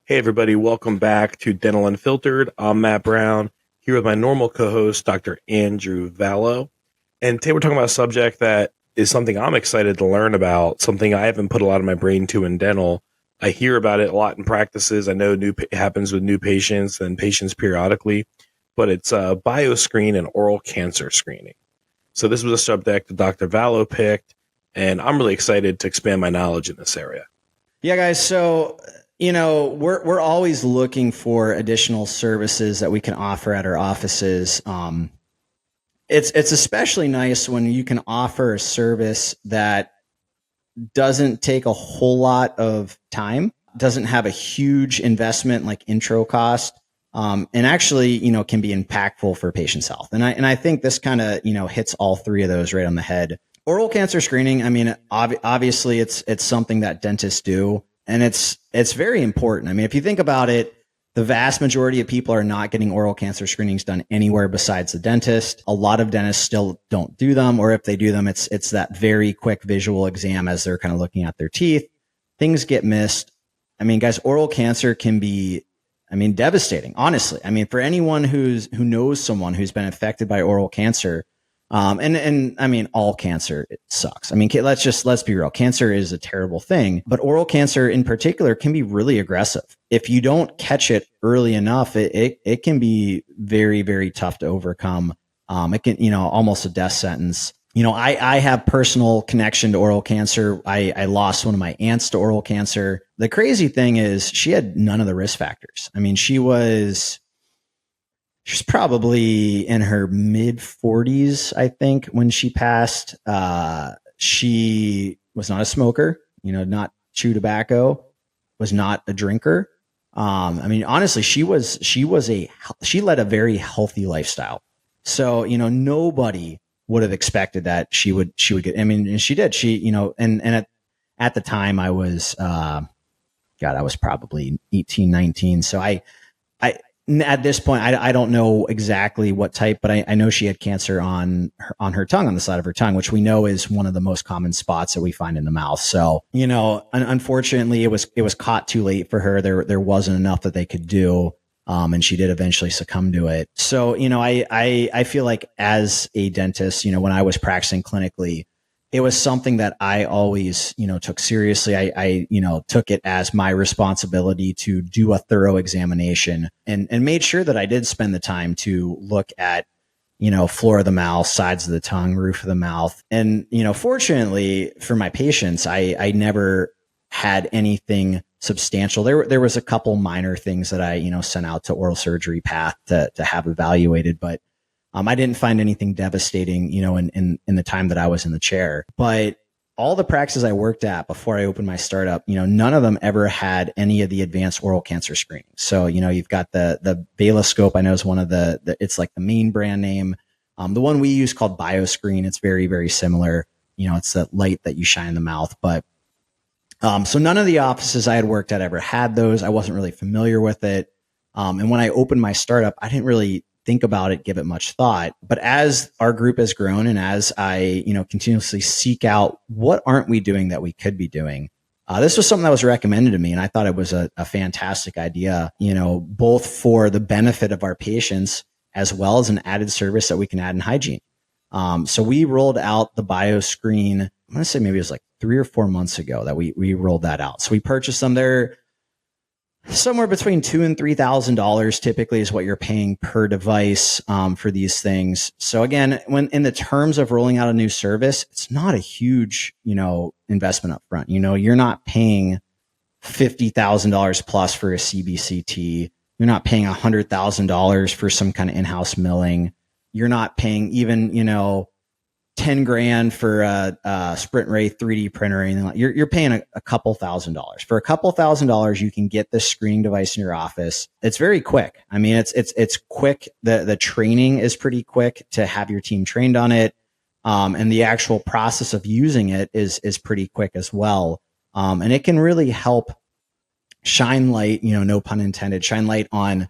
Hey, everybody, welcome back to Dental Unfiltered. I'm Matt Brown, here with my normal co host, Dr. Andrew Vallo. And today we're talking about a subject that is something I'm excited to learn about, something I haven't put a lot of my brain to in dental. I hear about it a lot in practices. I know it happens with new patients and patients periodically, but it's BioScreen and oral cancer screening. So this was a subject that Dr. Vallo picked, and I'm really excited to expand my knowledge in this area. Yeah, guys. So, we're always looking for additional services that we can offer at our offices. It's especially nice when you can offer a service that doesn't take a whole lot of time, doesn't have a huge investment like intro cost, and actually, can be impactful for patients' health. And I think this kind of, hits all three of those right on the head. Oral cancer screening, I mean, obviously it's something that dentists do, and it's very important. I mean, if you think about it, the vast majority of people are not getting oral cancer screenings done anywhere besides the dentist. A lot of dentists still don't do them, or if they do them, it's that very quick visual exam as they're kind of looking at their teeth. Things get missed. I mean, guys, oral cancer can be, devastating, honestly. I mean, for anyone who knows someone who's been affected by oral cancer, and I mean, all cancer, it sucks. I mean, let's be real. Cancer is a terrible thing, but oral cancer in particular can be really aggressive. If you don't catch it early enough, it can be very, very tough to overcome. It can, almost a death sentence. I have personal connection to oral cancer. I lost one of my aunts to oral cancer. The crazy thing is she had none of the risk factors. I mean, she's probably in her mid 40s, I think, when she passed. She was not a smoker, not chew tobacco, was not a drinker. Honestly, she led a very healthy lifestyle. So, nobody would have expected that she would get, and she did. And at the time I was, I was probably 18, 19. So at this point, I don't know exactly what type, but I know she had cancer on her tongue, on the side of her tongue, which we know is one of the most common spots that we find in the mouth. So, unfortunately, it was caught too late for her. There wasn't enough that they could do. And she did eventually succumb to it. So, I feel like as a dentist, when I was practicing clinically, it was something that I always, took seriously. I took it as my responsibility to do a thorough examination and made sure that I did spend the time to look at, floor of the mouth, sides of the tongue, roof of the mouth. And, fortunately for my patients, I never had anything substantial. There was a couple minor things that I, sent out to oral surgery path to have evaluated, but I didn't find anything devastating, in the time that I was in the chair. But all the practices I worked at before I opened my startup, none of them ever had any of the advanced oral cancer screening. So, you've got the Vallo scope, I know is one of it's like the main brand name. The one we use called BioScreen, it's very, very similar. It's that light that you shine in the mouth. But so none of the offices I had worked at ever had those. I wasn't really familiar with it. And when I opened my startup, I didn't really think about it, give it much thought. But as our group has grown and as I, continuously seek out what aren't we doing that we could be doing, this was something that was recommended to me. And I thought it was a fantastic idea, both for the benefit of our patients as well as an added service that we can add in hygiene. So we rolled out the BioScreen, I'm going to say maybe it was like 3 or 4 months ago that we rolled that out. So we purchased them. They're somewhere between $2,000 and $3,000 typically is what you're paying per device for these things. So again, when in the terms of rolling out a new service, it's not a huge, investment up front. You're not paying $50,000 plus for a CBCT. You're not paying $100,000 for some kind of in-house milling. You're not paying even, $10,000 for a Sprint Ray 3D printer or anything like. You're paying a couple $1,000s. For a couple $1,000s, you can get this screening device in your office. It's very quick. I mean, it's quick. The training is pretty quick to have your team trained on it. And the actual process of using it is pretty quick as well. And it can really help shine light, no pun intended, shine light on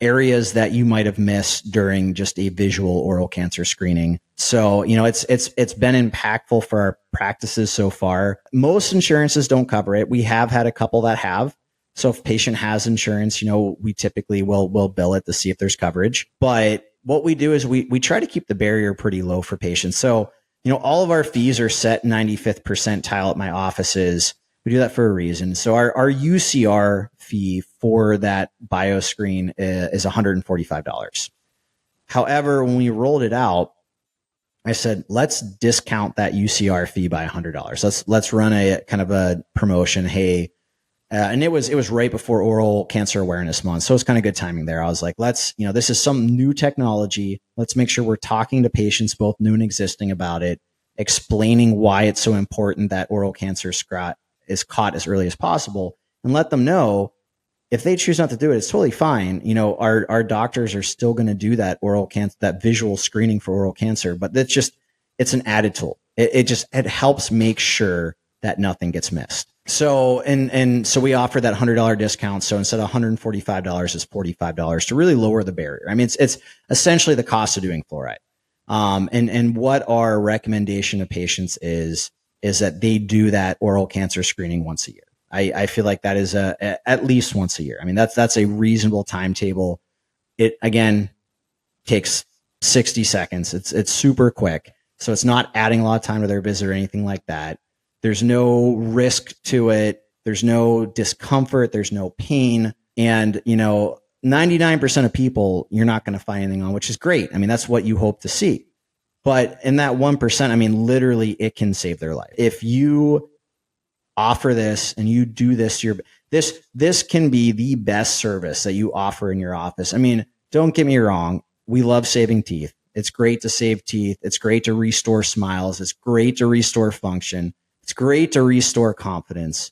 areas that you might have missed during just a visual oral cancer screening. So, it's been impactful for our practices so far. Most insurances don't cover it. We have had a couple that have. So if patient has insurance, we typically will bill it to see if there's coverage. But what we do is we try to keep the barrier pretty low for patients. So, all of our fees are set 95th percentile at my offices. We do that for a reason. So our UCR fee for that BioScreen is $145. However, when we rolled it out, I said, let's discount that UCR fee by $100. Let's run a kind of a promotion. Hey, and it was right before Oral Cancer Awareness Month. So it's kind of good timing there. I was like, this is some new technology. Let's make sure we're talking to patients, both new and existing, about it, explaining why it's so important that oral cancer is caught as early as possible, and let them know if they choose not to do it, it's totally fine. Our doctors are still going to do that oral cancer, that visual screening for oral cancer, but it's an added tool. It helps make sure that nothing gets missed. So, so we offer that $100 discount. So instead of $145, it's $45 to really lower the barrier. I mean, it's essentially the cost of doing fluoride. And what our recommendation to patients is that they do that oral cancer screening once a year. I feel like that is at least once a year. I mean, that's a reasonable timetable. It again takes 60 seconds. It's super quick. So it's not adding a lot of time to their visit or anything like that. There's no risk to it. There's no discomfort. There's no pain. And, 99% of people, you're not going to find anything on, which is great. I mean, that's what you hope to see. But in that 1%, I mean, literally it can save their life. If you offer this and you do this, this can be the best service that you offer in your office. I mean, don't get me wrong. We love saving teeth. It's great to save teeth. It's great to restore smiles. It's great to restore function. It's great to restore confidence.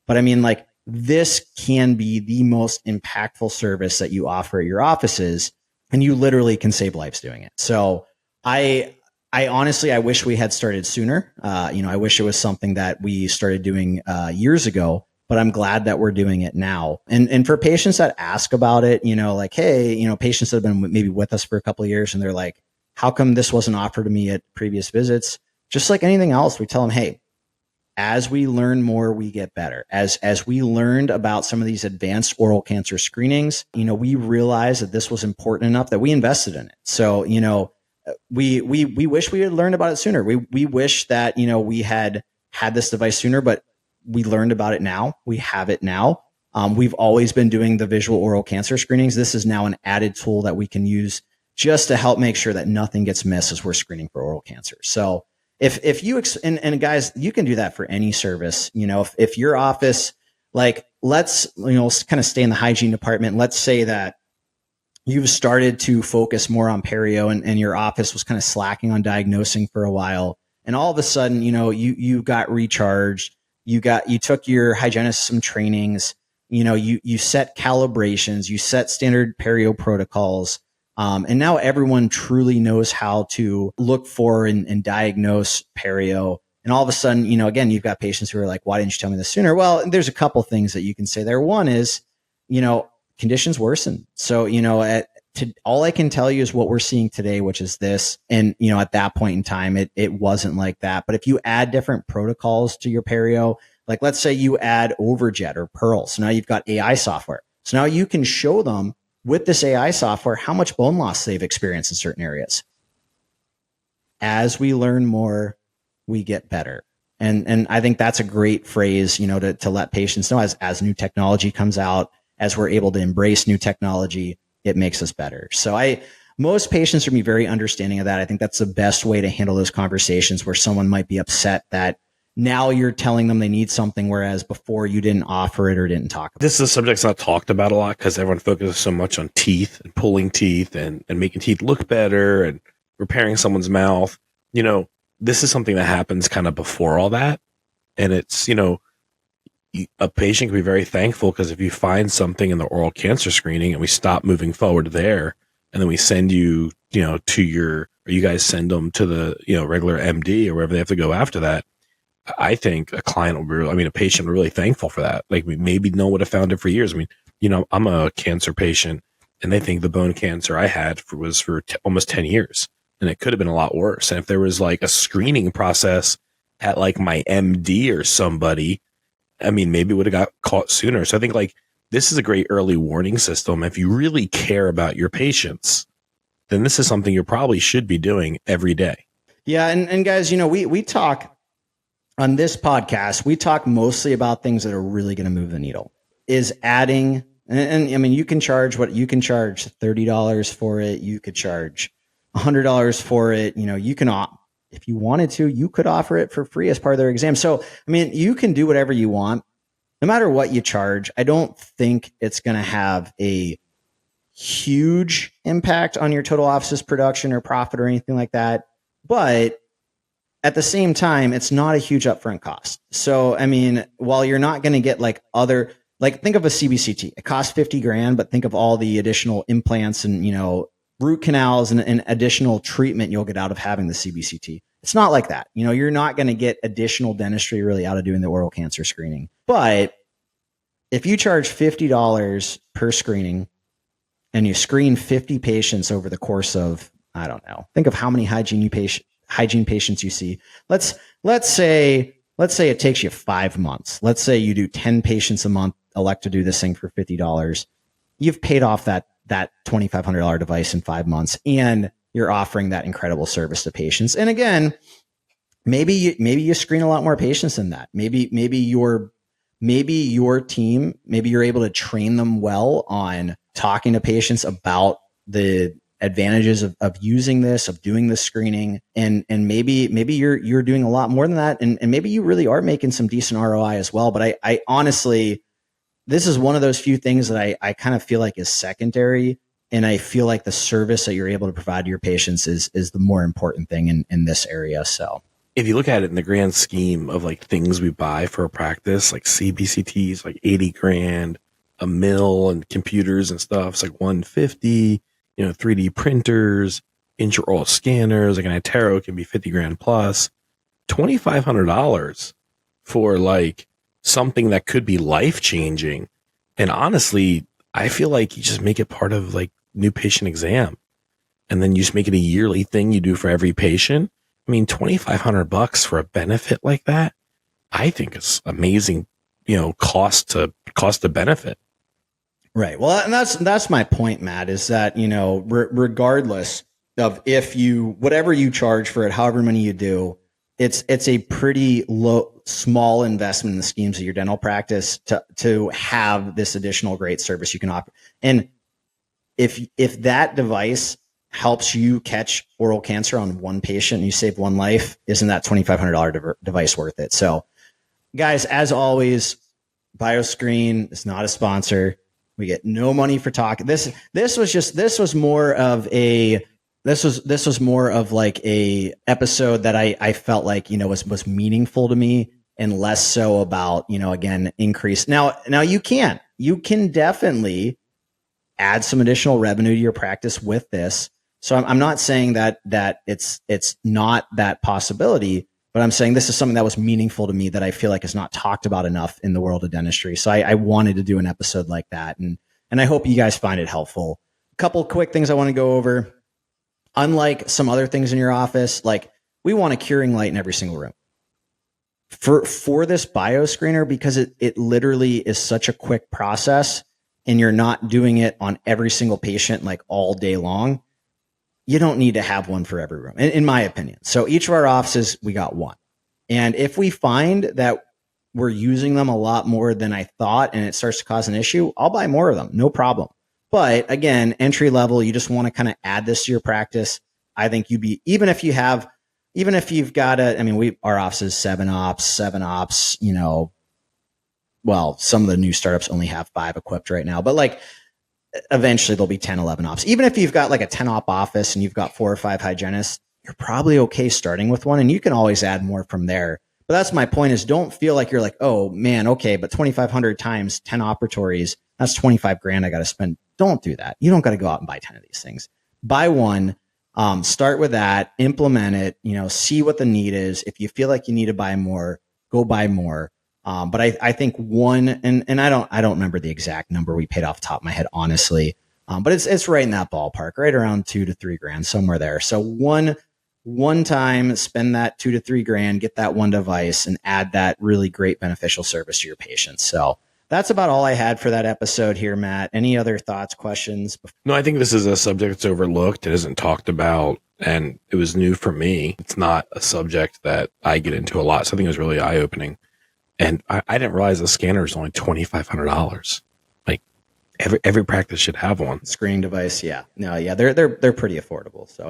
But I mean, this can be the most impactful service that you offer at your offices, and you literally can save lives doing it. So I honestly, I wish we had started sooner. I wish it was something that we started doing years ago, but I'm glad that we're doing it now. And for patients that ask about it, hey, patients that have been maybe with us for a couple of years and they're like, how come this wasn't offered to me at previous visits? Just like anything else, we tell them, hey, as we learn more, we get better. As we learned about some of these advanced oral cancer screenings, we realized that this was important enough that we invested in it. So, we wish we had learned about it sooner. We wish that, we had this device sooner, but we learned about it now. We have it now. We've always been doing the visual oral cancer screenings. This is now an added tool that we can use just to help make sure that nothing gets missed as we're screening for oral cancer. So if you, and guys, you can do that for any service, if your office, let's, kind of stay in the hygiene department. Let's say that you've started to focus more on perio and your office was kind of slacking on diagnosing for a while. And all of a sudden, you got recharged, you took your hygienist some trainings, you set calibrations, you set standard perio protocols. And now everyone truly knows how to look for and diagnose perio. And all of a sudden, again, you've got patients who are like, why didn't you tell me this sooner? Well, there's a couple things that you can say there. One is, conditions worsen. So, all I can tell you is what we're seeing today, which is this. And, at that point in time, it wasn't like that. But if you add different protocols to your perio, like let's say you add Overjet or Pearl. So now you've got AI software. So now you can show them with this AI software how much bone loss they've experienced in certain areas. As we learn more, we get better. And I think that's a great phrase, to let patients know as new technology comes out, as we're able to embrace new technology, it makes us better. So most patients are going to be very understanding of that. I think that's the best way to handle those conversations where someone might be upset that now you're telling them they need something, whereas before you didn't offer it or didn't talk about it. This is a subject that's not talked about a lot because everyone focuses so much on teeth and pulling teeth and making teeth look better and repairing someone's mouth. This is something that happens kind of before all that. And it's, a patient can be very thankful because if you find something in the oral cancer screening and we stop moving forward there, and then we send you, to or you guys send them to the, regular MD or wherever they have to go after that, I think a patient will be really thankful for that. Like maybe no one would have found it for years. I mean, I'm a cancer patient and they think the bone cancer I had was for almost 10 years and it could have been a lot worse. And if there was like a screening process at like my MD or somebody, I mean, maybe would have got caught sooner. So I think like this is a great early warning system. If you really care about your patients, then this is something you probably should be doing every day. Yeah. And guys, we talk on this podcast, we talk mostly about things that are really going to move the needle. Is adding, and I mean, you can charge $30 for it. You could charge $100 for it. You can, if you wanted to, you could offer it for free as part of their exam. So, I mean, you can do whatever you want, no matter what you charge. I don't think it's going to have a huge impact on your total office's production or profit or anything like that. But at the same time, it's not a huge upfront cost. So, I mean, while you're not going to get think of a CBCT, it costs 50 grand, but think of all the additional implants and, root canals and additional treatment you'll get out of having the CBCT. It's not like that. You're not going to get additional dentistry really out of doing the oral cancer screening. But if you charge $50 per screening and you screen 50 patients over the course of, I don't know, think of how many hygiene patients you see. Let's say it takes you 5 months. Let's say you do 10 patients a month, elect to do this thing for $50. You've paid off that $2,500 device in 5 months, and you're offering that incredible service to patients. And again, maybe you screen a lot more patients than that. Maybe your team, maybe you're able to train them well on talking to patients about the advantages of using this, of doing this screening. And maybe you're doing a lot more than that. And maybe you really are making some decent ROI as well. But I honestly, this is one of those few things that I kind of feel like is secondary. And I feel like the service that you're able to provide to your patients is the more important thing in this area. So if you look at it in the grand scheme of like things we buy for a practice, like CBCTs, like 80 grand, a mill, and computers and stuff, it's like 150, 3D printers, intraoral scanners, like an iTero can be 50 grand plus. $2,500 for like something that could be life changing. And honestly, I feel like you just make it part of like new patient exam, and then you just make it a yearly thing you do for every patient. I mean, $2,500 for a benefit like that, I think is amazing, cost to benefit. Right. Well, and that's my point, Matt, is that, regardless of whatever you charge for it, however many you do, it's a pretty small investment in the schemes of your dental practice to have this additional great service you can offer. And if that device helps you catch oral cancer on one patient and you save one life, isn't that $2,500 device worth it? So guys, as always, BioScreen is not a sponsor. We get no money for talking. This was more of like a episode that I felt like, was meaningful to me, and less so about, again, increase. Now you can definitely add some additional revenue to your practice with this. So I'm not saying that it's not that possibility, but I'm saying this is something that was meaningful to me that I feel like is not talked about enough in the world of dentistry. So I wanted to do an episode like that. And I hope you guys find it helpful. A couple quick things I want to go over. Unlike some other things in your office, like we want a curing light in every single room. For this bioscreener, because it literally is such a quick process and you're not doing it on every single patient like all day long, you don't need to have one for every room, in my opinion. So each of our offices, we got one. And if we find that we're using them a lot more than I thought and it starts to cause an issue, I'll buy more of them, no problem. But again, entry level, you just want to kind of add this to your practice. I think even if you've got our office is 7 ops, well, some of the new startups only have 5 equipped right now, but like eventually there'll be 10, 11 ops. Even if you've got like a 10 op office and you've got 4 or 5 hygienists, you're probably okay starting with one, and you can always add more from there. But that's my point, is don't feel like you're like, oh man, okay, but 2,500 times 10 operatories, that's 25 grand I got to spend. Don't do that. You don't got to go out and buy 10 of these things. Buy one, start with that, implement it, see what the need is. If you feel like you need to buy more, go buy more. But I think one, and I don't remember the exact number we paid off the top of my head, honestly. But it's right in that ballpark, right around 2 to 3 grand, somewhere there. So one time, spend that 2 to 3 grand, get that one device, and add that really great beneficial service to your patients. So that's about all I had for that episode here, Matt. Any other thoughts, questions? No, I think this is a subject that's overlooked. It isn't talked about, and it was new for me. It's not a subject that I get into a lot, so I think it was really eye opening. And I didn't realize the scanner is only $2,500. Like every practice should have one. Screening device, yeah, no, yeah, they're pretty affordable. So,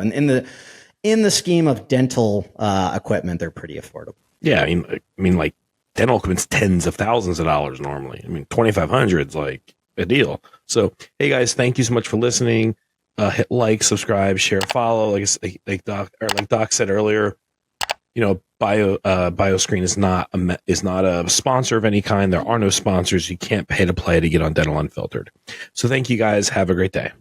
in the scheme of dental equipment, they're pretty affordable. Yeah, I mean, like dental equipment's tens of thousands of dollars normally. I mean, 2,500 is like a deal. So, hey guys, thank you so much for listening. Hit like, subscribe, share, follow. Like Doc said earlier, you know, BioScreen is not a sponsor of any kind. There are no sponsors. You can't pay to play to get on Dental Unfiltered. So, thank you guys. Have a great day.